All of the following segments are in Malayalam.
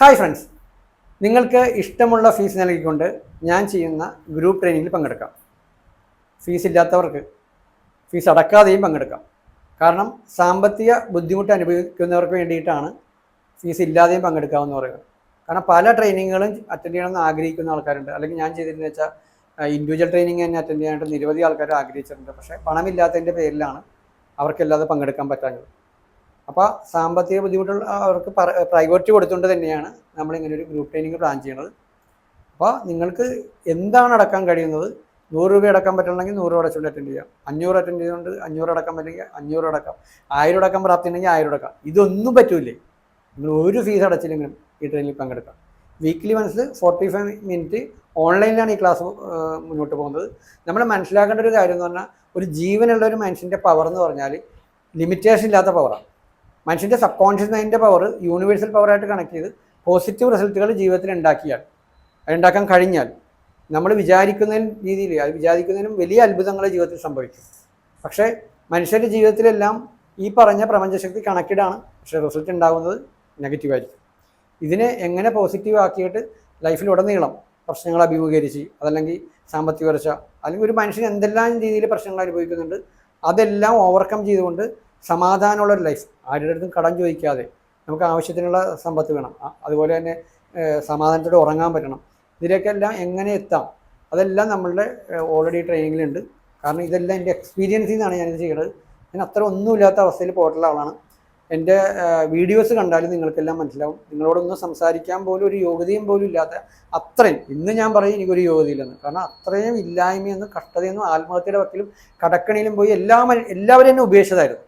ഹായ് ഫ്രണ്ട്സ്, നിങ്ങൾക്ക് ഇഷ്ടമുള്ള ഫീസ് നൽകിക്കൊണ്ട് ഞാൻ ചെയ്യുന്ന ഗ്രൂപ്പ് ട്രെയിനിങ്ങിൽ പങ്കെടുക്കാം. ഫീസ് ഇല്ലാത്തവർക്ക് ഫീസ് അടക്കാതെയും പങ്കെടുക്കാം. കാരണം സാമ്പത്തിക ബുദ്ധിമുട്ട് അനുഭവിക്കുന്നവർക്ക് വേണ്ടിയിട്ടാണ് ഫീസ് ഇല്ലാതെയും പങ്കെടുക്കാമെന്ന് പറയുന്നത്. കാരണം പല ട്രെയിനിങ്ങുകളും അറ്റൻഡ് ചെയ്യണമെന്ന് ആഗ്രഹിക്കുന്ന ആൾക്കാരുണ്ട്. അല്ലെങ്കിൽ ഞാൻ ചെയ്തിരുന്നത് വെച്ചാൽ ഇൻഡിവിജ്വൽ ട്രെയിനിങ് തന്നെ അറ്റൻഡ് ചെയ്യാനായിട്ട് നിരവധി ആൾക്കാർ ആഗ്രഹിച്ചിട്ടുണ്ട്. പക്ഷേ പണമില്ലാത്തതിൻ്റെ പേരിലാണ് അവർക്കല്ലാതെ പങ്കെടുക്കാൻ പറ്റാഞ്ഞത്. അപ്പോൾ സാമ്പത്തിക ബുദ്ധിമുട്ടുള്ള അവർക്ക് പ്രയോറിറ്റി കൊടുത്തുകൊണ്ട് തന്നെയാണ് നമ്മളിങ്ങനെ ഒരു ഗ്രൂപ്പ് ട്രെയിനിങ് പ്ലാൻ ചെയ്യുന്നത്. അപ്പോൾ നിങ്ങൾക്ക് എന്താണ് അടക്കാൻ കഴിയുന്നത്, 100 രൂപ അടക്കാൻ പറ്റുന്നുണ്ടെങ്കിൽ 100 രൂപ അടച്ചുകൊണ്ട് അറ്റൻഡ് ചെയ്യാം. 500 അറ്റൻഡ് ചെയ്തുകൊണ്ട് 500 അടക്കാൻ പറ്റുമെങ്കിൽ 500 അടക്കാം. 1000 അടക്കാൻ പ്രാപ്തി ഉണ്ടെങ്കിൽ 1000 അടക്കാം. ഇതൊന്നും പറ്റൂലേ, നിങ്ങൾ ഒരു ഫീസ് അടച്ചില്ലെങ്കിലും ഈ ട്രെയിനിൽ പങ്കെടുക്കാം. വീക്ക്ലി വൺസ് 45 മിനിറ്റ് ഓൺലൈനിലാണ് ഈ ക്ലാസ് മുന്നോട്ട് പോകുന്നത്. നമ്മൾ മനസ്സിലാക്കേണ്ട ഒരു കാര്യം എന്ന് പറഞ്ഞാൽ, ഒരു ജീവനുള്ള ഒരു മനുഷ്യൻ്റെ പവർ എന്ന് പറഞ്ഞാൽ ലിമിറ്റേഷൻ ഇല്ലാത്ത പവറാണ്. മനുഷ്യൻ്റെ സബ് കോൺഷ്യസ് മൈൻഡിൻ്റെ പവർ യൂണിവേഴ്സൽ പവറായിട്ട് കണക്ട് ചെയ്ത് പോസിറ്റീവ് റിസൾട്ടുകൾ ജീവിതത്തിൽ ഉണ്ടാക്കാൻ കഴിഞ്ഞാൽ നമ്മൾ വിചാരിക്കുന്നതിന് രീതിയിൽ, അത് വിചാരിക്കുന്നതിനും വലിയ അത്ഭുതങ്ങൾ ജീവിതത്തിൽ സംഭവിക്കും. പക്ഷേ മനുഷ്യൻ്റെ ജീവിതത്തിലെല്ലാം ഈ പറഞ്ഞ പ്രപഞ്ചശക്തി കണക്റ്റഡ് ആണ്. പക്ഷേ റിസൾട്ട് ഉണ്ടാകുന്നത് നെഗറ്റീവായിരിക്കും. ഇതിനെ എങ്ങനെ പോസിറ്റീവ് ആക്കിയിട്ട് ലൈഫിലുടനീളം പ്രശ്നങ്ങൾ അഭിമുഖീകരിച്ച്, അതല്ലെങ്കിൽ സാമ്പത്തിക വളർച്ച, അല്ലെങ്കിൽ ഒരു മനുഷ്യൻ എന്തെല്ലാം രീതിയിൽ പ്രശ്നങ്ങൾ അനുഭവിക്കുന്നുണ്ട് അതെല്ലാം ഓവർകം ചെയ്തുകൊണ്ട് സമാധാനമുള്ളൊരു ലൈഫ്, ആരുടെ അടുത്തും കടം ചോദിക്കാതെ നമുക്ക് ആവശ്യത്തിനുള്ള സമ്പത്ത് വേണം, അതുപോലെ തന്നെ സമാധാനത്തോടെ ഉറങ്ങാൻ പറ്റണം. ഇതിലേക്കെല്ലാം എങ്ങനെ എത്താം, അതെല്ലാം നമ്മളുടെ ഓൾറെഡി ട്രെയിനിങ്ങിലുണ്ട്. കാരണം ഇതെല്ലാം എൻ്റെ എക്സ്പീരിയൻസിൽ നിന്നാണ് ഞാനിത് ചെയ്യുന്നത്. ഞാൻ അത്ര ഒന്നുമില്ലാത്ത അവസ്ഥയിൽ പോയിട്ടുള്ള ആളാണ്. എൻ്റെ വീഡിയോസ് കണ്ടാലും നിങ്ങൾക്കെല്ലാം മനസ്സിലാവും. നിങ്ങളോടൊന്നും സംസാരിക്കാൻ പോലും ഒരു യോഗ്യതയും പോലും ഇല്ലാത്ത അത്രയും, ഇന്ന് ഞാൻ പറയും എനിക്കൊരു യോഗ്യതയില്ലെന്ന്. കാരണം അത്രയും ഇല്ലായ്മയെന്നും കഷ്ടതയെന്നും ആത്മഹത്യയുടെ വക്കിലും കടക്കണിയിലും പോയി എല്ലാവരും എന്നെ ഉപേക്ഷിച്ചതായിരുന്നു.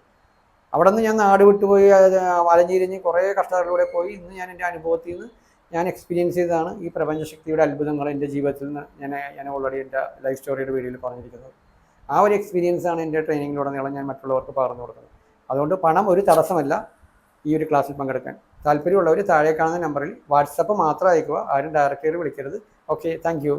അവിടെ നിന്ന് ഞാൻ നാട് വിട്ടുപോയി വലഞ്ഞിരിഞ്ഞ് കുറേ കഷ്ടതകളിലൂടെ പോയി ഇന്ന് ഞാൻ എൻ്റെ അനുഭവത്തിൽ നിന്ന് ഞാൻ എക്സ്പീരിയൻസ് ചെയ്തതാണ് ഈ പ്രപഞ്ചശക്തിയുടെ അത്ഭുതങ്ങൾ എൻ്റെ ജീവിതത്തിൽ നിന്ന് ഞാൻ ഓൾറെഡി എൻ്റെ ലൈഫ് സ്റ്റോറിയുടെ വീഡിയോയിൽ പറഞ്ഞിരിക്കുന്നത്. ആ ഒരു എക്സ്പീരിയൻസാണ് എൻ്റെ ട്രെയിനിങ്ങിലുടനീളം ഞാൻ മറ്റുള്ളവർക്ക് പകർന്നു കൊടുക്കുന്നത്. അതുകൊണ്ട് പണം ഒരു തടസ്സമല്ല ഈ ഒരു ക്ലാസ്സിൽ പങ്കെടുക്കാൻ. താല്പര്യമുള്ളവർ താഴെ കാണുന്ന നമ്പറിൽ വാട്സപ്പ് മാത്രം അയക്കുക, ആരും ഡയറക്റ്റ് വിളിക്കരുത്. Okay, thank you.